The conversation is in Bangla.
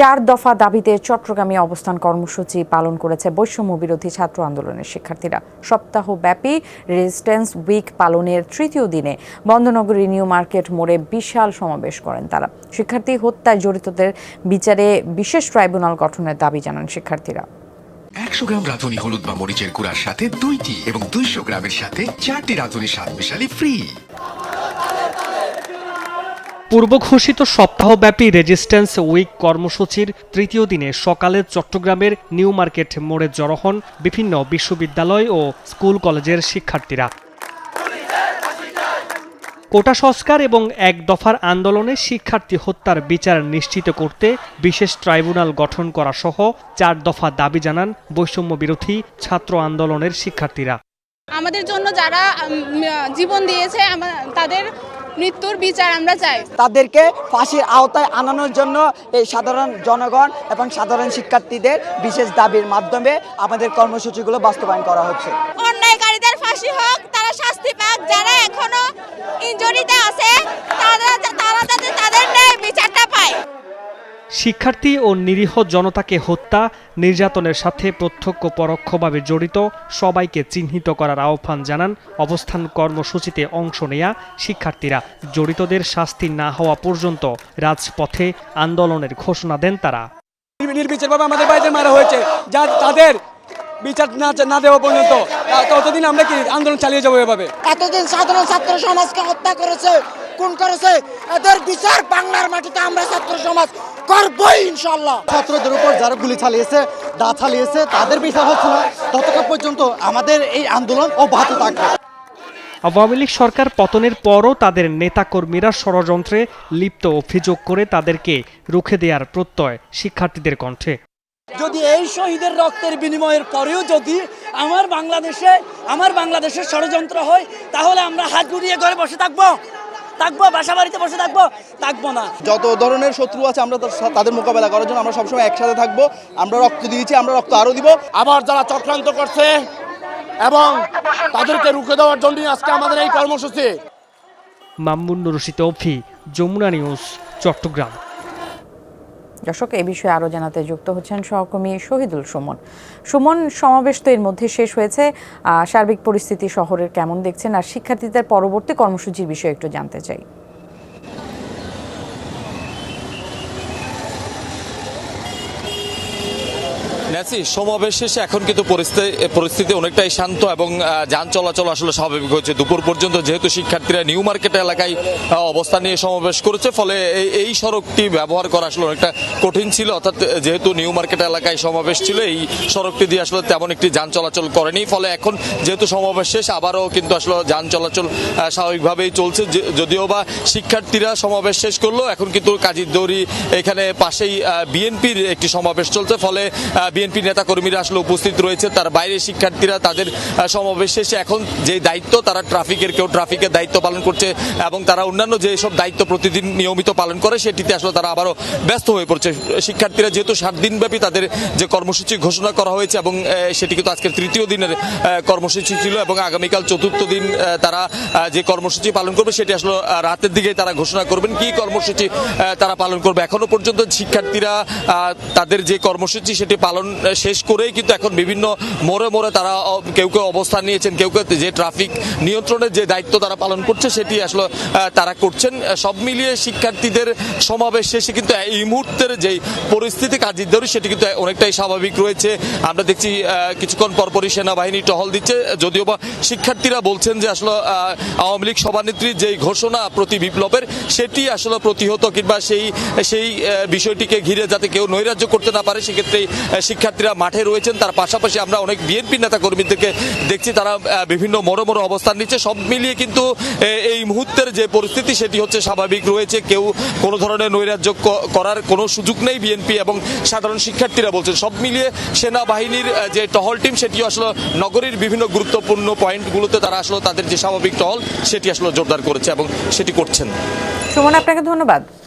4 দফা দাবিতে চট্টগ্রামে অবস্থান কর্মসূচি পালন করেছে বৈষম্য বিরোধী ছাত্র আন্দোলনের শিক্ষার্থীরা। সপ্তাহব্যাপী রেজিস্ট্যান্স উইক পালনের তৃতীয় দিনে বন্দনগরী নিউ মার্কেট মোড়ে বিশাল সমাবেশ করেন তারা। শিক্ষার্থী হত্যায় জড়িতদের বিচারে বিশেষ ট্রাইব্যুনাল গঠনের দাবি জানান শিক্ষার্থীরা। 100 গ্রাম রাঁধুনি হলুদ বা মরিচের গুঁড়ার সাথে 2টি এবং 200 গ্রামের সাথে 4টি রাঁধুনি স্বাদ মিশালি ফ্রি। পূর্ব ঘোষিত সপ্তাহব্যাপী রেজিস্ট্যান্স উইক কর্মসূচির তৃতীয় দিনে সকালে চট্টগ্রামের নিউ মার্কেট মোড়ে জড়ো হন বিভিন্ন বিশ্ববিদ্যালয় ও স্কুল কলেজের শিক্ষার্থীরা। কোটা সংস্কার এবং এক দফার আন্দোলনে শিক্ষার্থী হত্যার বিচার নিশ্চিত করতে বিশেষ ট্রাইব্যুনাল গঠন করা সহ 4 দফা দাবি জানান বৈষম্য বিরোধী ছাত্র আন্দোলনের শিক্ষার্থীরা। আমাদের জন্য যারা জীবন দিয়েছে তাদের মৃত্যুর বিচার আমরা চাই। তাদেরকে ফাঁসির আওতায় আনানোর জন্য এই সাধারণ জনগণ এবং সাধারণ শিক্ষার্থীদের বিশেষ দাবির মাধ্যমে আমাদের কর্মসূচিগুলো বাস্তবায়ন করা হচ্ছে। অন্যায়কারীদের ফাঁসি হোক, তারা শাস্তি পাক, যারা এখনো ইনজুরিতে আছে তারা যাতে তাদের ন্যায় বিচারটা পায়। শিক্ষার্থী ও নিরীহ জনতাকে হত্যা নির্যাতনের সাথে প্রত্যক্ষ পরোক্ষভাবে জড়িত সবাইকে চিহ্নিত করার আহ্বান জানান অবস্থান কর্মসূচিতে অংশ নেয়া শিক্ষার্থীরা। জড়িতদের শাস্তি না হওয়া পর্যন্ত রাজপথে আন্দোলনের ঘোষণা দেন তারা। নির্বিচারভাবে আমাদের ভাইদের মারা হয়েছে, যা তাদের বিচার না দেওয়া পর্যন্ত ততদিন আমরা কি আন্দোলন চালিয়ে যাবো এভাবে। এতদিন সাধারণ ছাত্র সমাজকে হত্যা করেছে, খুন করেছে, এদের বিচার বাংলার মাটিতে আমরা ছাত্র সমাজ করবই ইনশাআল্লাহ। ছাত্রদের উপর যারা গুলি চালিয়েছে, দা চালিয়েছে, তাদের বিচার হচ্ছে না ততক্ষণ পর্যন্ত আমাদের এই আন্দোলন অব্যাহত থাকবে। আওয়ামী লীগ সরকার পতনের পরও তাদের নেতাকর্মীরা ষড়যন্ত্রে লিপ্ত অভিযোগ করে তাদেরকে রুখে দেওয়ার প্রত্যয় শিক্ষার্থীদের কণ্ঠে। যদি এই শহীদের রক্তের বিনিময়ের পরেও যদি আমার বাংলাদেশের ষড়যন্ত্র হয়, তাহলে আমরা হাত গুটিয়ে ঘরে বসে থাকবো, বাসা বাড়িতে বসে থাকবো না। যত ধরনের শত্রু আছে আমরা তাদের মোকাবেলা করার জন্য আমরা সবসময় একসাথে থাকবো। আমরা রক্ত দিয়েছি, আমরা রক্ত আরো দিব। আবার যারা চক্রান্ত করছে এবং তাদেরকে রুখে দেওয়ার জন্য আজকে আমাদের এই কর্মসূচি। মামুন রশিদ তৌফি, যমুনা নিউজ, চট্টগ্রাম। দর্শক, এই বিষয়ে আরও জানাতে যুক্ত হচ্ছেন সহকর্মী শহীদুল সুমন। সুমন, সমাবেশ তো এর মধ্যে শেষ হয়েছে, সার্বিক পরিস্থিতি শহরের কেমন দেখছেন, আর শিক্ষার্থীদের পরবর্তী কর্মসূচির বিষয়ে একটু জানতে চাই। ন্যাসি, সমাবেশ শেষে এখন কিন্তু পরিস্থিতি অনেকটাই শান্ত এবং যান চলাচল আসলে স্বাভাবিক হয়েছে। দুপুর পর্যন্ত যেহেতু শিক্ষার্থীরা নিউ মার্কেট এলাকায় অবস্থান নিয়ে সমাবেশ করেছে, ফলে এই সড়কটি ব্যবহার করা আসলে অনেকটা কঠিন ছিল। অর্থাৎ যেহেতু নিউ মার্কেট এলাকায় সমাবেশ ছিল, এই সড়কটি দিয়ে আসলে তেমন একটি যান চলাচল করেনি। ফলে এখন যেহেতু সমাবেশ শেষ, আবারও কিন্তু আসলে যান চলাচল স্বাভাবিকভাবেই চলছে। যদিও বা শিক্ষার্থীরা সমাবেশ শেষ করলো, এখন কিন্তু কাজীরদৌরি এখানে পাশেই বিএনপির একটি সমাবেশ চলছে। ফলে বিএনপি নেতাকর্মীরা আসলে উপস্থিত রয়েছে। তার বাইরে শিক্ষার্থীরা তাদের সমাবেশ শেষে এখন যে দায়িত্ব, তারা কেউ ট্রাফিকের দায়িত্ব পালন করছে এবং তারা অন্যান্য যে সব দায়িত্ব প্রতিদিন নিয়মিত পালন করে সেটিতে আসলে তারা আবারও ব্যস্ত হয়ে পড়ছে। শিক্ষার্থীরা যেহেতু 7 দিনব্যাপী তাদের যে কর্মসূচি ঘোষণা করা হয়েছে এবং সেটি কিন্তু আজকের তৃতীয় দিনের কর্মসূচি ছিল এবং আগামীকাল চতুর্থ দিন তারা যে কর্মসূচি পালন করবে সেটি আসলে রাতের দিকে তারা ঘোষণা করবেন কি কর্মসূচি তারা পালন করবে। এখনো পর্যন্ত শিক্ষার্থীরা তাদের যে কর্মসূচি সেটি পালন শেষ করেই কিন্তু এখন বিভিন্ন মোড়ে তারা কেউ অবস্থান নিয়েছেন, কেউ যে ট্রাফিক নিয়ন্ত্রণের যে দায়িত্ব তারা পালন করছে সেটি আসলে তারা করছেন। সব মিলিয়ে শিক্ষার্থীদের সমাবেশ শেষে কিন্তু এই মুহূর্তের যে পরিস্থিতি কাজীরদৌরি সেটি কিন্তু অনেকটাই স্বাভাবিক রয়েছে। আমরা দেখছি কিছুক্ষণ পরপরই সেনাবাহিনী টহল দিচ্ছে। যদিও বা শিক্ষার্থীরা বলছেন যে আসলে আওয়ামী লীগ সভানেত্রীর যে ঘোষণা প্রতি বিপ্লবের, সেটি আসলে প্রতিহত কিংবা সেই বিষয়টিকে ঘিরে যাতে কেউ নৈরাজ্য করতে না পারে, সেক্ষেত্রে শিক্ষার্থীরা মাঠে রয়েছেন। তার পাশাপাশি আমরা অনেক বিএনপি নেতা কর্মীদেরকে দেখছি তারা বিভিন্ন মোড়ে অবস্থান নিচ্ছে। সব মিলিয়ে কিন্তু এই মুহূর্তের যে পরিস্থিতি সেটি হচ্ছে স্বাভাবিক রয়েছে। কেউ কোনো ধরনের নৈরাজ্য করার কোনো সুযোগ নেই বিএনপি এবং সাধারণ শিক্ষার্থীরা বলছেন। সব মিলিয়ে সেনাবাহিনীর যে টহল টিম সেটিও আসলে নগরীর বিভিন্ন গুরুত্বপূর্ণ পয়েন্টগুলোতে তারা আসলে তাদের যে স্বাভাবিক টহল সেটি আসলে জোরদার করেছে এবং সেটি করছেন। সুমন, আপনাকে ধন্যবাদ।